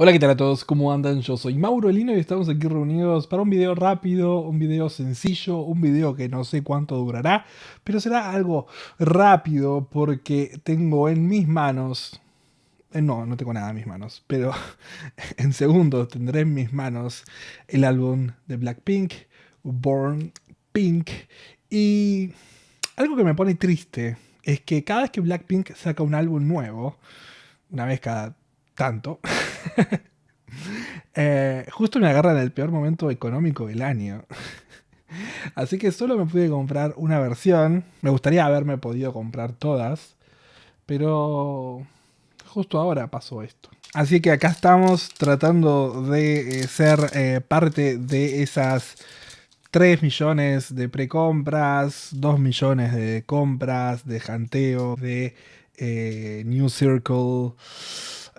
Hola, ¿qué tal a todos? ¿Cómo andan? Yo soy Mauro Lino y estamos aquí reunidos para un video rápido, un video sencillo, un video que no sé cuánto durará, pero será algo rápido porque tengo en mis manos, no tengo nada en mis manos, pero en segundos tendré en mis manos el álbum de Blackpink, Born Pink, y algo que me pone triste es que cada vez que Blackpink saca un álbum nuevo, una vez cada tanto, justo me agarra en el peor momento económico del año. Así que solo me pude comprar una versión. Me gustaría haberme podido comprar todas. Pero justo ahora pasó esto. Así que acá estamos tratando de ser parte de esas 3 millones de precompras, 2 millones de compras, de janteo, de New Circle,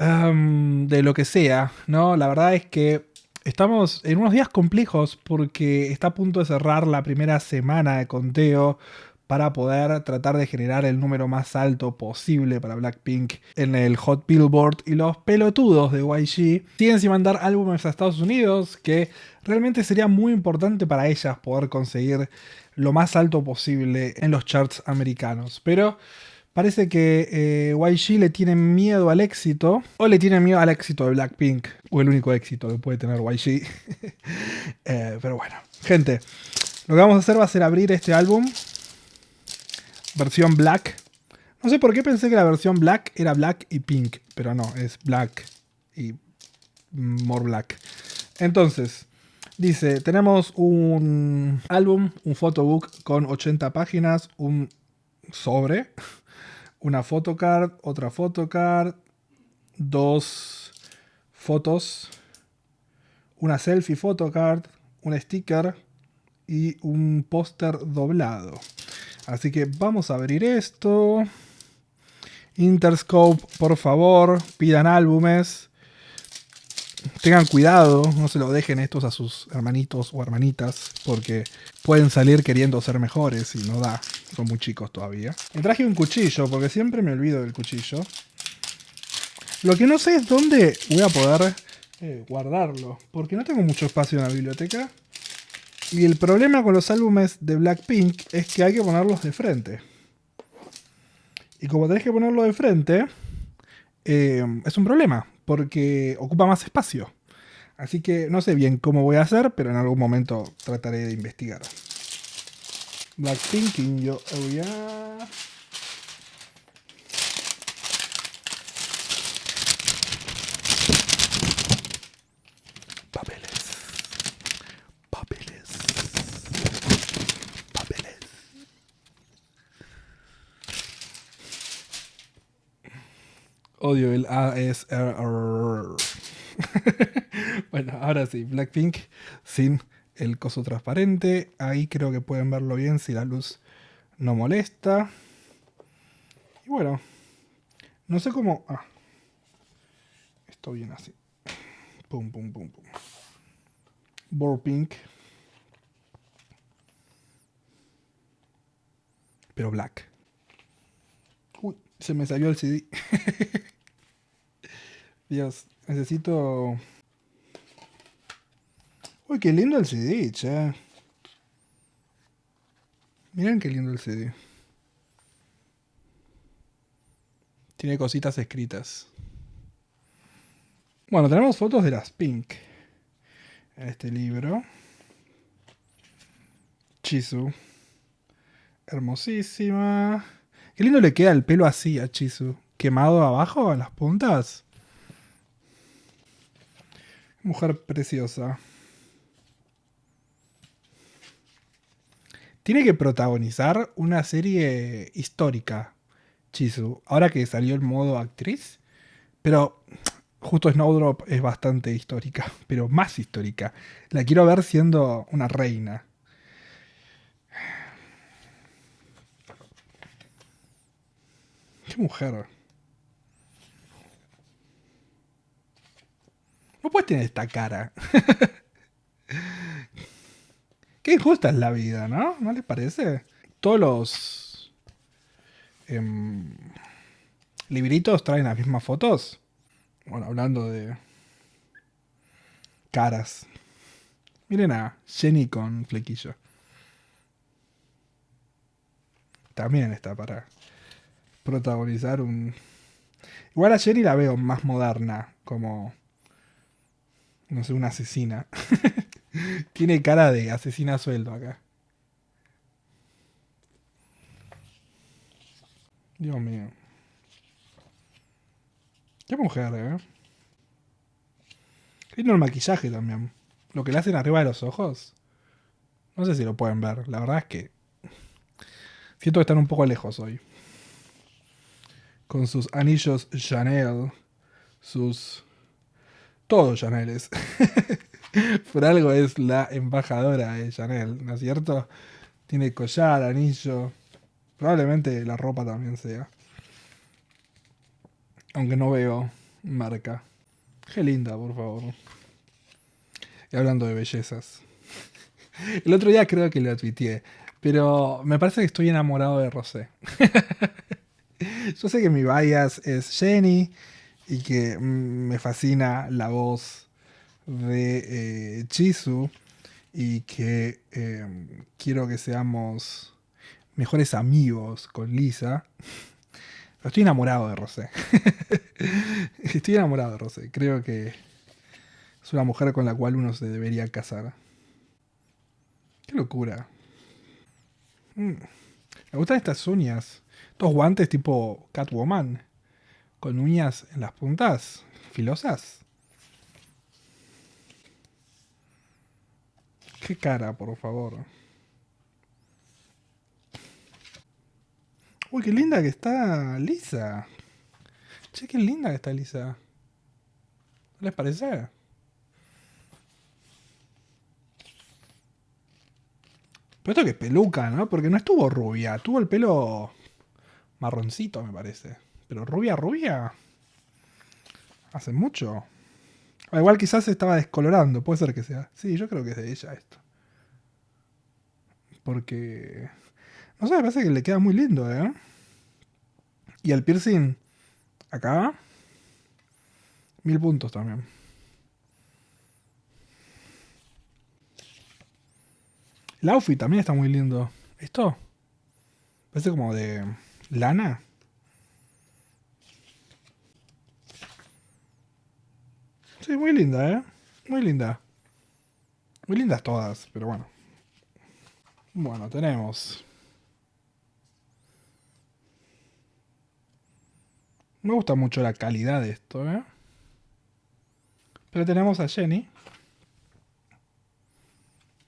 de lo que sea, ¿no? La verdad es que estamos en unos días complejos porque está a punto de cerrar la primera semana de conteo para poder tratar de generar el número más alto posible para Blackpink en el Hot Billboard, y los pelotudos de YG siguen sin mandar álbumes a Estados Unidos, que realmente sería muy importante para ellas poder conseguir lo más alto posible en los charts americanos. Pero parece que YG le tiene miedo al éxito, o le tiene miedo al éxito de Blackpink, o el único éxito que puede tener YG. Pero bueno, gente, lo que vamos a hacer va a ser abrir este álbum, versión Black. No sé por qué pensé que la versión Black era Black y Pink, pero no, es Black y More Black. Entonces, dice, tenemos un álbum, un photobook con 80 páginas, un sobre, una photocard, otra photocard, dos fotos, una selfie photocard, un sticker y un póster doblado. Así que vamos a abrir esto. Interscope, por favor, pidan álbumes. Tengan cuidado, no se lo dejen estos a sus hermanitos o hermanitas, porque pueden salir queriendo ser mejores y no da. Son muy chicos todavía. Me traje un cuchillo, porque siempre me olvido del cuchillo. Lo que no sé es dónde voy a poder guardarlo, porque no tengo mucho espacio en la biblioteca. Y el problema con los álbumes de Blackpink es que hay que ponerlos de frente. Y como tenés que ponerlo de frente, es un problema, porque ocupa más espacio. Así que no sé bien cómo voy a hacer, pero en algún momento trataré de investigar. Blackpink in your area. Papeles. Papeles. Papeles. Odio el ASRR. Bueno, ahora sí, Blackpink sin el coso transparente. Ahí creo que pueden verlo bien si la luz no molesta. Y bueno, no sé cómo... Ah, esto viene así. Pum, pum, pum, pum. Pink. Pero black. Uy, se me salió el CD. Dios, necesito... Uy, qué lindo el CD, che. Miren qué lindo el CD. Tiene cositas escritas. Bueno, tenemos fotos de las Pink en este libro. Chisu. Hermosísima. Qué lindo le queda el pelo así a Chisu. Quemado abajo en las puntas. Mujer preciosa. Tiene que protagonizar una serie histórica, Chisu. Ahora que salió el modo actriz. Pero justo Snowdrop es bastante histórica. Pero más histórica. La quiero ver siendo una reina. Qué mujer. No puedes tener esta cara. Qué injusta es la vida, ¿no? ¿No les parece? Todos los libritos traen las mismas fotos. Bueno, hablando de caras. Miren a Jenny con flequillo. También está para protagonizar un... Igual a Jenny la veo más moderna, como, no sé, una asesina. Tiene cara de asesina a sueldo acá. Dios mío. Qué mujer, ¿eh? Lindo el maquillaje también. Lo que le hacen arriba de los ojos. No sé si lo pueden ver. La verdad es que siento que están un poco lejos hoy. Con sus anillos Chanel. Sus... Todos Chaneles. Por algo es la embajadora de Chanel, ¿no es cierto? Tiene collar, anillo. Probablemente la ropa también sea. Aunque no veo marca. Qué linda, por favor. Y hablando de bellezas. El otro día creo que lo tuiteé. Pero me parece que estoy enamorado de Rosé. Yo sé que mi bias es Jenny. Y que me fascina la voz de Jisoo. Y que quiero que seamos mejores amigos con Lisa. Pero estoy enamorado de Rosé. Estoy enamorado de Rosé. Creo que es una mujer con la cual uno se debería casar. Qué locura. Mm. Me gustan estas uñas. Estos guantes tipo Catwoman. Con uñas en las puntas. Filosas. Qué cara, por favor. Uy, qué linda que está Lisa. Che, qué linda que está Lisa. ¿No les parece? Pero esto que es peluca, ¿no? Porque no estuvo rubia. Tuvo el pelo marroncito, me parece. Pero rubia, rubia. Hace mucho. Ah, igual quizás se estaba descolorando. Puede ser que sea. Sí, yo creo que es de ella esto. Porque... No sé, me parece que le queda muy lindo, ¿eh? Y el piercing acá, 1000 puntos también. El outfit también está muy lindo. ¿Esto? Parece como de lana. Sí, muy linda, ¿eh? Muy linda. Muy lindas todas, pero bueno. Bueno, tenemos... Me gusta mucho la calidad de esto, ¿eh? Pero tenemos a Jenny.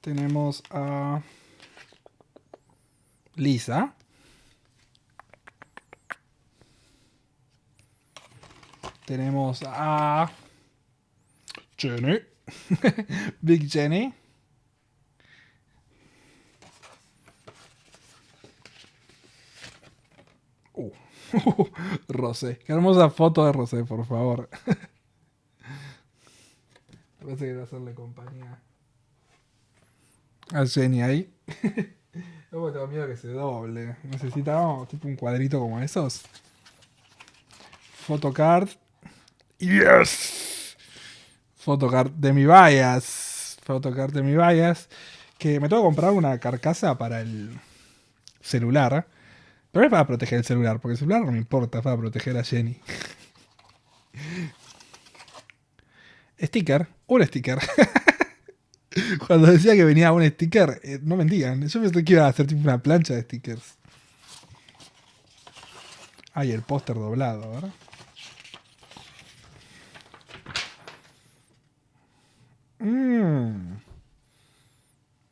Tenemos a Lisa. Tenemos a Jenny. Big Jenny. Uh. Rosé. Qué hermosa foto de Rosé, por favor. Parece que va a hacerle compañía a Jenny ahí. Luego tengo miedo que se doble. Necesitamos tipo un cuadrito como esos. Photocard. Yes. Photocard de mi bias. Photocard de mi bias. Que me tengo que comprar una carcasa para el celular. Pero es para proteger el celular, porque el celular no me importa, es para proteger a Jenny. Sticker, un sticker. Cuando decía que venía un sticker, no mentían. Yo pensé que iba a hacer tipo una plancha de stickers. Ay, el póster doblado, ¿verdad?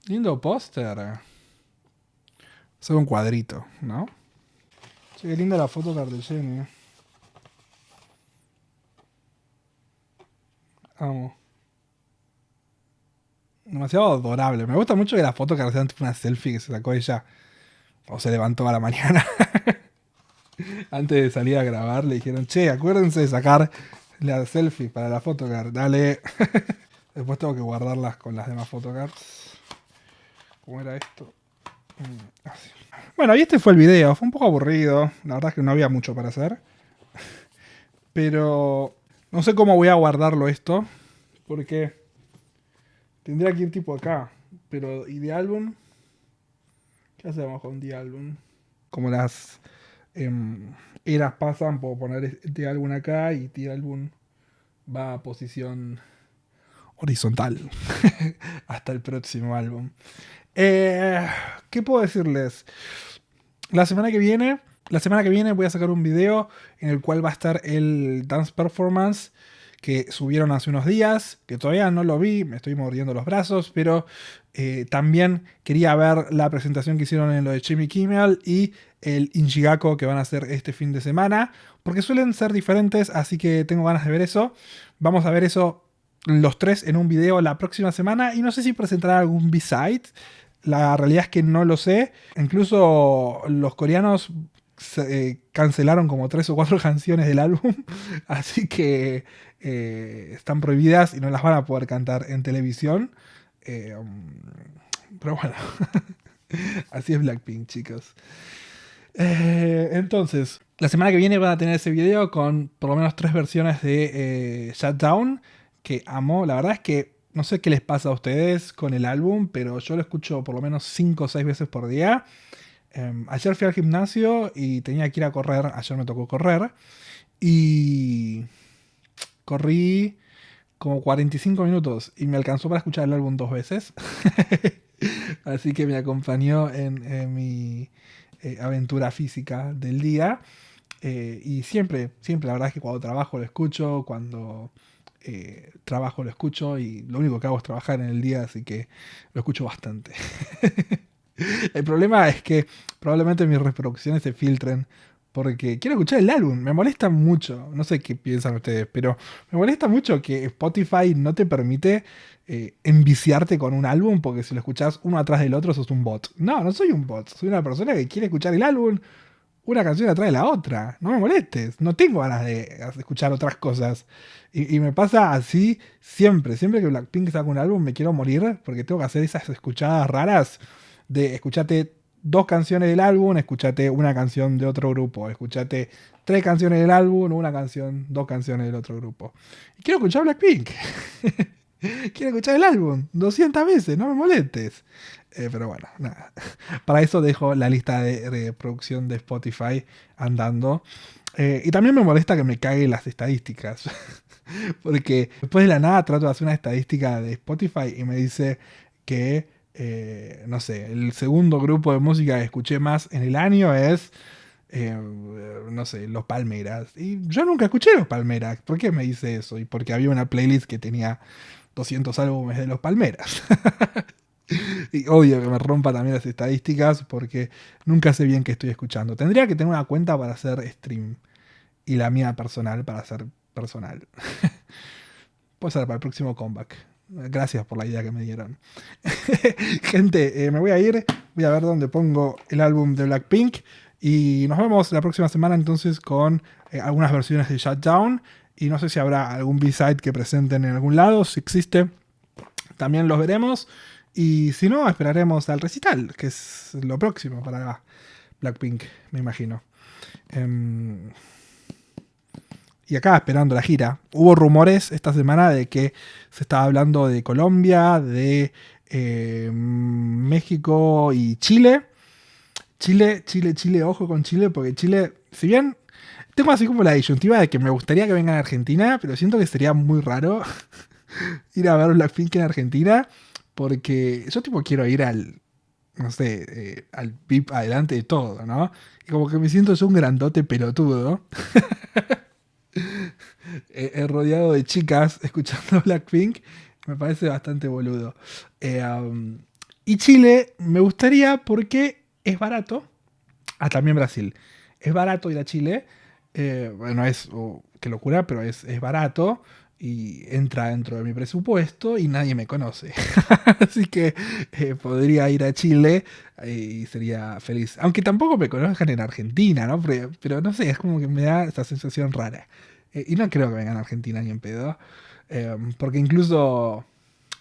Lindo póster. Es un cuadrito, ¿no? Che, qué linda la foto de Jenny. Amo. Demasiado adorable. Me gusta mucho que la foto que sean tipo una selfie que se sacó ella. O se levantó a la mañana. Antes de salir a grabar le dijeron, che, acuérdense de sacar la selfie para la photocard. Dale. Después tengo que guardarlas con las demás photocards. ¿Cómo era esto? Así. Bueno, y este fue el video. Fue un poco aburrido. La verdad es que no había mucho para hacer. Pero no sé cómo voy a guardarlo esto. Porque Tendría que ir tipo acá. Pero, ¿y de álbum? ¿Qué hacemos con The Album? Como las eras pasan, puedo poner The Album acá y The Album va a posición horizontal. Hasta el próximo álbum. Eh, ¿Qué puedo decirles? La semana que viene. La semana que viene voy a sacar un video en el cual va a estar el dance performance que subieron hace unos días, que todavía no lo vi, me estoy mordiendo los brazos, pero también quería ver la presentación que hicieron en lo de Jimmy Kimmel y el Inchigako que van a hacer este fin de semana, porque suelen ser diferentes, así que tengo ganas de ver eso. Vamos a ver eso los tres en un video la próxima semana y no sé si presentarán algún B-side. La realidad es que no lo sé. Incluso los coreanos cancelaron como 3 o 4 canciones del álbum, así que están prohibidas y no las van a poder cantar en televisión. Pero bueno, así es Blackpink, chicos. Entonces, la semana que viene van a tener ese video con por lo menos 3 versiones de Shutdown, que amo. La verdad es que no sé qué les pasa a ustedes con el álbum, pero yo lo escucho por lo menos 5 o 6 veces por día. Ayer fui al gimnasio y tenía que ir a correr. Ayer me tocó correr. Y corrí como 45 minutos y me alcanzó para escuchar el álbum 2 veces. Así que me acompañó en mi aventura física del día. Y siempre, siempre, la verdad es que cuando trabajo lo escucho, cuando trabajo lo escucho y lo único que hago es trabajar en el día, así que lo escucho bastante. El problema es que probablemente mis reproducciones se filtren porque quiero escuchar el álbum. Me molesta mucho, no sé qué piensan ustedes, pero me molesta mucho que Spotify no te permite enviciarte con un álbum porque si lo escuchás uno atrás del otro sos un bot. No, no soy un bot, soy una persona que quiere escuchar el álbum una canción atrás de la otra. No me molestes, no tengo ganas de escuchar otras cosas. Y me pasa así siempre. Siempre que Blackpink saca un álbum me quiero morir porque tengo que hacer esas escuchadas raras de escuchate 2 canciones del álbum, escuchate una canción de otro grupo, escuchate 3 canciones del álbum, una canción, 2 canciones del otro grupo. Y quiero escuchar Blackpink. Quiero escuchar el álbum 200 veces, no me molestes. Pero bueno, nada. Para eso dejo la lista de producción de Spotify andando. Y también me molesta que me caguen las estadísticas. Porque después de la nada trato de hacer una estadística de Spotify y me dice que, no sé, el segundo grupo de música que escuché más en el año es, no sé, Los Palmeras. Y yo nunca escuché Los Palmeras. ¿Por qué me dice eso? Y porque había una playlist que tenía 200 álbumes de Los Palmeras. Y odio que me rompa también las estadísticas porque nunca sé bien qué estoy escuchando. Tendría que tener una cuenta para hacer stream y la mía personal para hacer personal. Puede ser para el próximo comeback. Gracias por la idea que me dieron. Gente, me voy a ir. Voy a ver dónde pongo el álbum de Blackpink. Y nos vemos la próxima semana entonces con algunas versiones de Shutdown. Y no sé si habrá algún B-side que presenten en algún lado. Si existe, también los veremos. Y si no, esperaremos al recital, que es lo próximo para Blackpink, me imagino. Y acá esperando la gira. Hubo rumores esta semana de que se estaba hablando de Colombia, de México y Chile. Chile, ojo con Chile, porque Chile, si bien tengo así como la disyuntiva de que me gustaría que vengan a Argentina, pero siento que sería muy raro ir a ver Blackpink en Argentina, porque yo tipo quiero ir al, no sé, al VIP adelante de todo, ¿no? Y como que me siento yo un grandote pelotudo, rodeado de chicas escuchando Blackpink, me parece bastante boludo. Y Chile me gustaría porque es barato. Ah, también Brasil. Es barato ir a Chile. Bueno, es, qué locura, pero es barato y entra dentro de mi presupuesto y nadie me conoce. Así que podría ir a Chile y sería feliz. Aunque tampoco me conozcan en Argentina, ¿no? Pero no sé, es como que me da esa sensación rara. Y no creo que vengan a Argentina ni en pedo. Porque incluso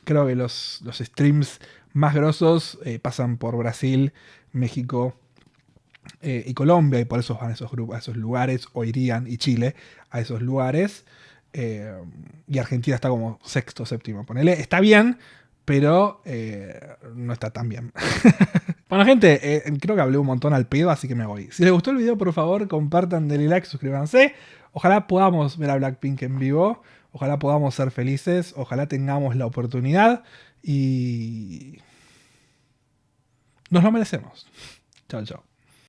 creo que los streams más grosos pasan por Brasil, México y Colombia, y por eso van a esos grupos, a esos lugares, o irían, y Chile, a esos lugares. Y Argentina está como sexto, séptimo. Ponele, está bien, pero no está tan bien. Bueno, gente, creo que hablé un montón al pedo, así que me voy. Si les gustó el video, por favor, compartan, denle like, suscríbanse. Ojalá podamos ver a Blackpink en vivo. Ojalá podamos ser felices. Ojalá tengamos la oportunidad. Y nos lo merecemos. Chao, chao.